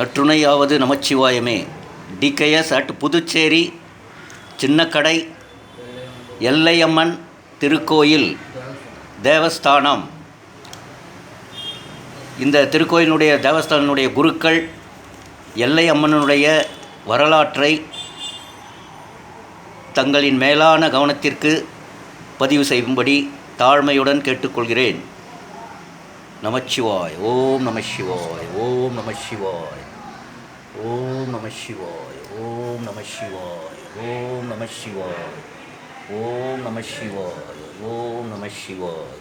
நற்றுணையாவது நமச்சிவாயமே. TKS at Puducherry Chinnakadai Ellaiyamman திருக்கோயில் தேவஸ்தானம். இந்த திருக்கோயிலுடைய தேவஸ்தானுடைய குருக்கள் எல்லையம்மனுடைய வரலாற்றை தங்களின் மேலான கவனத்திற்கு பதிவு செய்யும்படி தாழ்மையுடன் கேட்டுக்கொள்கிறேன். நமச்சிவாய். ஓம் நம சிவாய். ஓம் நம சிவாய். ஓம் நம சிவாய். ஓம் நம சிவாய். ஓம் நம சிவாய். ஓம் நம சிவாய். ஓம் நம சிவாய்.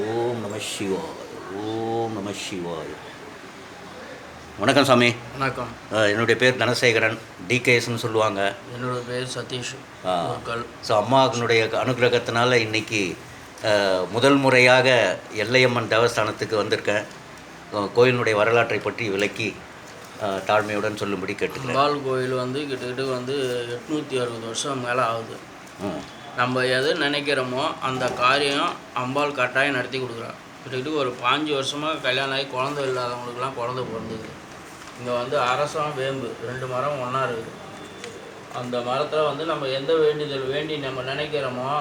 ஓம் நம சிவாய். ஓம் நம சிவாய். வணக்கம் சாமி. வணக்கம். என்னுடைய பேர் தனசேகரன். டிகேஎஸ்ன்னு சொல்லுவாங்க. என்னோட பேர் சதீஷ். ஸோ அம்மாவுடைய அனுகிரகத்தினால இன்றைக்கி முதல் முறையாக எல்லையம்மன் தேவஸ்தானத்துக்கு வந்திருக்கேன். கோயிலினுடைய வரலாற்றை பற்றி விளக்கி தாழ்மையுடன் சொல்லும்படி கேட்டுக்கிறேன். அம்பாள் கோயில் கிட்டத்தட்ட 860 வருஷம் மேலே ஆகுது. நம்ம எது நினைக்கிறோமோ அந்த காரியம் அம்பாள் கட்டாயம் நடத்தி கொடுக்குறா. கிட்டத்தட்ட ஒரு 5 வருஷமாக கல்யாணம் ஆகி குழந்தை இல்லாதவங்களுக்குலாம் குழந்தை பிறந்தது. இங்கே அரசம் வேம்பு 2 மரம் ஒன்றா இருக்குது. அந்த மரத்தில் நம்ம எந்த வேண்டுதல் வேண்டி நம்ம நினைக்கிறோமோ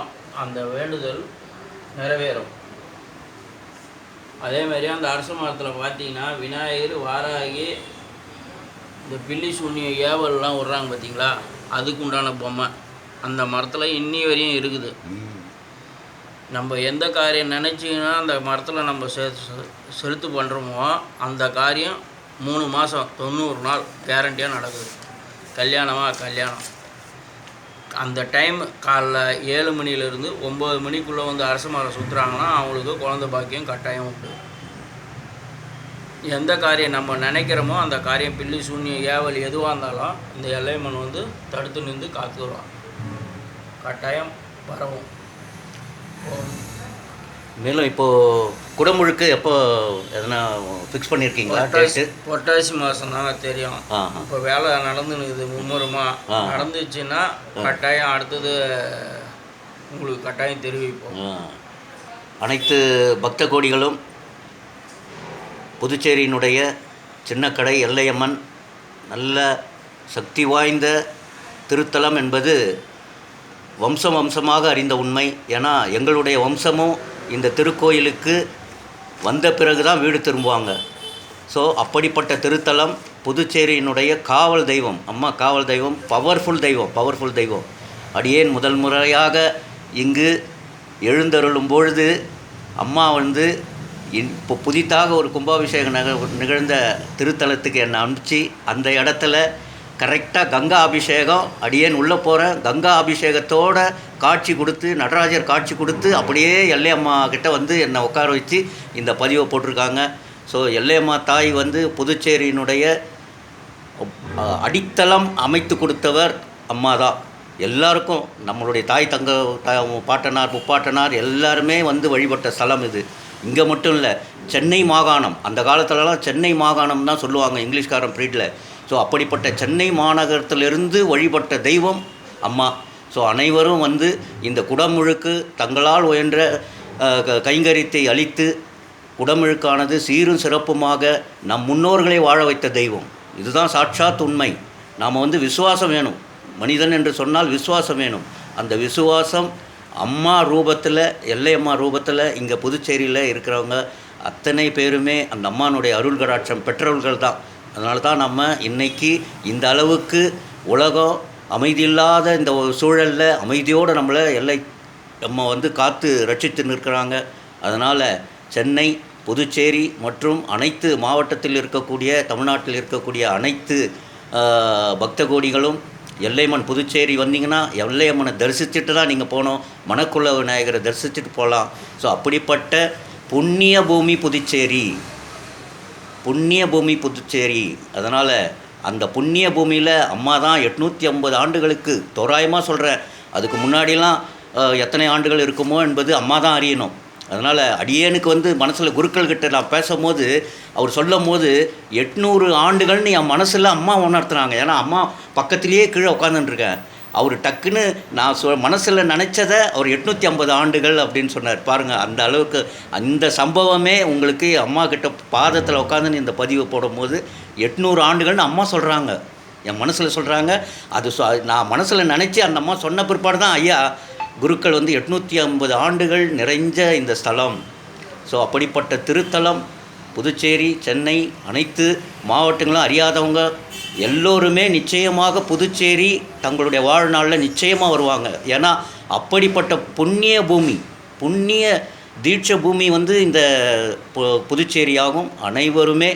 அந்த வேண்டுதல் நிறைவேறும். அதேமாதிரி அந்த அரச மரத்தில் பார்த்தீங்கன்னா விநாயகர், வாராகி, இந்த பில்லி சூன்ய ஏவல்லாம் விட்றாங்க பார்த்தீங்களா, அதுக்கு உண்டான பொம்மை அந்த மரத்தில் இன்னி வரையும் இருக்குது. நம்ம எந்த காரியம் நினச்சிங்கன்னா அந்த மரத்தில் நம்ம செலுத்து பண்ணுறோமோ அந்த காரியம் 3 மாதம் 90 நாள் கேரண்டியாக நடக்குது. கல்யாணம் அந்த டைம் காலைல 7 மணிலேருந்து 9 மணிக்குள்ளே அரச மரம் சுற்றுறாங்கன்னா அவங்களுக்கு குழந்தை பாக்கியம் கட்டாயம் உண்டு. எந்த காரியம் நம்ம நினைக்கிறோமோ அந்த காரியம் பில்லி சூன்யம் ஏவல் எதுவாக இருந்தாலும் இந்த எல்லையம்மன் தடுத்து நின்று காத்துருவான். கட்டாயம் பரவும். மேலும் இப்போது குடமுழுக்கு எப்போ எதனா ஃபிக்ஸ் பண்ணியிருக்கீங்களா? புரட்டாசி மாதம் தாங்க தெரியும். இப்போ வேலை நடந்துனுக்குது மும்முரமாக. நடந்துச்சுன்னா கட்டாயம் அடுத்தது உங்களுக்கு கட்டாயம் தெரிவிப்போம். அனைத்து பக்த கோடிகளும் புதுச்சேரியினுடைய சின்னக்கடை எல்லையம்மன் நல்ல சக்தி வாய்ந்த திருத்தலம் என்பது வம்சமாக அறிந்த உண்மை. ஏன்னா எங்களுடைய வம்சமும் இந்த திருக்கோயிலுக்கு வந்த பிறகு தான் வீடு திரும்புவாங்க. ஸோ அப்படிப்பட்ட திருத்தலம் புதுச்சேரியினுடைய காவல் தெய்வம். அம்மா காவல் தெய்வம், பவர்ஃபுல் தெய்வம். அடியேன் முதல் முறையாக இங்கு எழுந்தருளும் பொழுது அம்மா இப்போ புதிதாக ஒரு கும்பாபிஷேகம் நிகழ்ந்த திருத்தலத்துக்கு என்னை அனுப்பிச்சு அந்த இடத்துல கரெக்டாக கங்கா அபிஷேகம், அடியேன் உள்ளே போகிறேன், கங்கா அபிஷேகத்தோட காட்சி கொடுத்து, நடராஜர் காட்சி கொடுத்து அப்படியே எல்லையம்மா கிட்ட என்னை உட்கார வச்சு இந்த பதிவை போட்டிருக்காங்க. ஸோ எல்லையம்மா தாய் புதுச்சேரியினுடைய அடித்தளம் அமைத்து கொடுத்தவர் அம்மா தான். எல்லாருக்கும் நம்மளுடைய தாய் பாட்டனார் முப்பாட்டனார் எல்லாருமே வழிபட்ட ஸ்தலம் இது. இங்கே மட்டும் இல்லை, சென்னை மாகாணம், அந்த காலத்துலலாம் சென்னை மாகாணம் தான் சொல்லுவாங்க இங்கிலீஷ்காரன் பீரியடில். ஸோ அப்படிப்பட்ட சென்னை மாநகரத்திலிருந்து வழிபட்ட தெய்வம் அம்மா. ஸோ அனைவரும் இந்த குடமுழுக்கு தங்களால் உயன்ற கைங்கரியத்தை அளித்து குடமுழுக்கானது சீரும் சிறப்புமாக நம் முன்னோர்களை வாழ வைத்த தெய்வம். இதுதான் சாட்சாத் உண்மை. நாம் விசுவாசம் வேணும். மனிதன் என்று சொன்னால் விசுவாசம் வேணும். அந்த விசுவாசம் அம்மா ரூபத்தில், எல்லையம்மா ரூபத்தில் இங்கே புதுச்சேரியில் இருக்கிறவங்க அத்தனை பேருமே அந்த அம்மானுடைய அருள் கடாட்சம் பெற்றவர்கள் தான். அதனால தான் நம்ம இன்றைக்கி இந்த அளவுக்கு உலகம் அமைதியில்லாத இந்த ஒரு சூழலில் அமைதியோடு நம்மளை நம்ம காத்து ரட்சித்து நிற்கிறாங்க. அதனால் சென்னை, புதுச்சேரி மற்றும் அனைத்து மாவட்டத்தில் இருக்கக்கூடிய, தமிழ்நாட்டில் இருக்கக்கூடிய அனைத்து பக்த கோடிகளும் எல்லையம்மன் புதுச்சேரி வந்தீங்கன்னா எல்லையம்மனை தரிசிச்சுட்டு தான் நீங்கள் போகணும். மணக்குள்ள விநாயகரை தரிசிச்சுட்டு போகலாம். ஸோ அப்படிப்பட்ட புண்ணிய பூமி புதுச்சேரி. அதனால் அந்த புண்ணிய பூமியில் அம்மா தான் 850 ஆண்டுகளுக்கு தோராயமாக சொல்கிறேன். அதுக்கு முன்னாடிலாம் எத்தனை ஆண்டுகள் இருக்குமோ என்பது அம்மா தான் அறியணும். அதனால் அடியேனுக்கு மனசில் குருக்கள்கிட்ட நான் பேசும்போது அவர் சொல்லும் போது 800 ஆண்டுகள்னு என் மனசில் அம்மா உணர்த்துனாங்க. ஏன்னா அம்மா பக்கத்துலேயே கீழே உட்காந்துட்டுருக்கேன். அவர் டக்குன்னு நான் மனசில் நினச்சதை அவர் 850 ஆண்டுகள் அப்படின்னு சொன்னார். பாருங்கள், அந்த அளவுக்கு அந்த சம்பவமே உங்களுக்கு அம்மா கிட்ட பாதத்தில் உட்காந்து இந்த பதிவு போடும்போது 800 ஆண்டுகள்னு அம்மா சொல்கிறாங்க, என் மனசில் சொல்கிறாங்க. அது நான் மனசில் நினச்சி அந்த அம்மா சொன்ன பிற்பாடு தான் ஐயா குருக்கள் வந்து 850 ஆண்டுகள் நிறைஞ்ச இந்த ஸ்தலம். ஸோ அப்படிப்பட்ட திருத்தலம் புதுச்சேரி, சென்னை, அனைத்து மாவட்டங்களும் அறியாதவங்க எல்லோருமே நிச்சயமாக புதுச்சேரி தங்களுடைய வாழ்நாளில் நிச்சயமாக வருவாங்க. ஏன்னா அப்படிப்பட்ட புண்ணிய பூமி, புண்ணிய தீட்ச பூமி வந்து இந்த புதுச்சேரியாகும். அனைவருமே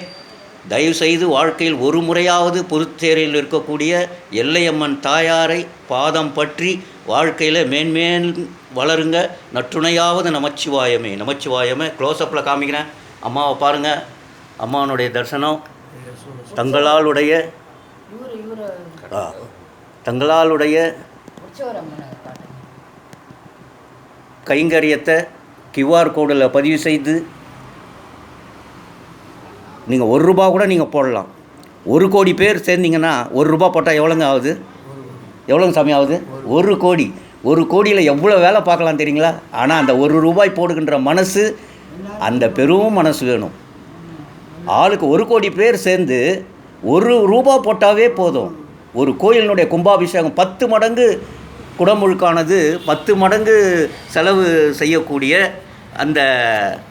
தயவுசெய்து வாழ்க்கையில் ஒரு முறையாவது புதுச்சேரியில் இருக்கக்கூடிய எல்லையம்மன் தாயாரை பாதம் பற்றி வாழ்க்கையில் மேன்மேல் வளருங்க. நற்றுணையாவது நமச்சிவாயமே. நமச்சிவாயமே. க்ளோஸ்அப்பில் காமிக்கிறேன். அம்மாவை பாருங்கள். அம்மாவனுடைய தரிசனம் தங்களாலுடைய தங்களாலுடைய கைங்கரியத்தை QR கோடில் பதிவு செய்து நீங்கள் ₹1 கூட நீங்கள் போடலாம். 1 கோடி பேர் சேர்ந்தீங்கன்னா ₹1 போட்டால் எவ்வளோங்க ஆகுது? எவ்வளோங்க சாமி ஆகுது? 1 கோடி. 1 கோடியில் எவ்வளோ வேலை பார்க்கலாம் தெரியுங்களா? ஆனால் அந்த ₹1 போடுகின்ற மனசு, அந்த பெரும் மனசு வேணும். ஆளுக்கு 1 கோடி பேர் சேர்ந்து ₹1 போட்டாவே போதும். ஒரு கோயிலினுடைய கும்பாபிஷேகம் 10 மடங்கு குடமுழுக்கானது 10 மடங்கு செலவு செய்யக்கூடிய அந்த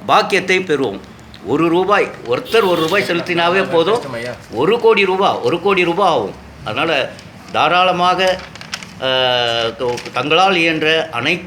பாக்கியத்தை பெறுவோம். ₹1 ஒருத்தர் ₹1 செலுத்தினாவே போதும். ₹1 கோடி ஆகும். அதனால் தாராளமாக தங்களால் இயன்ற அனைத்து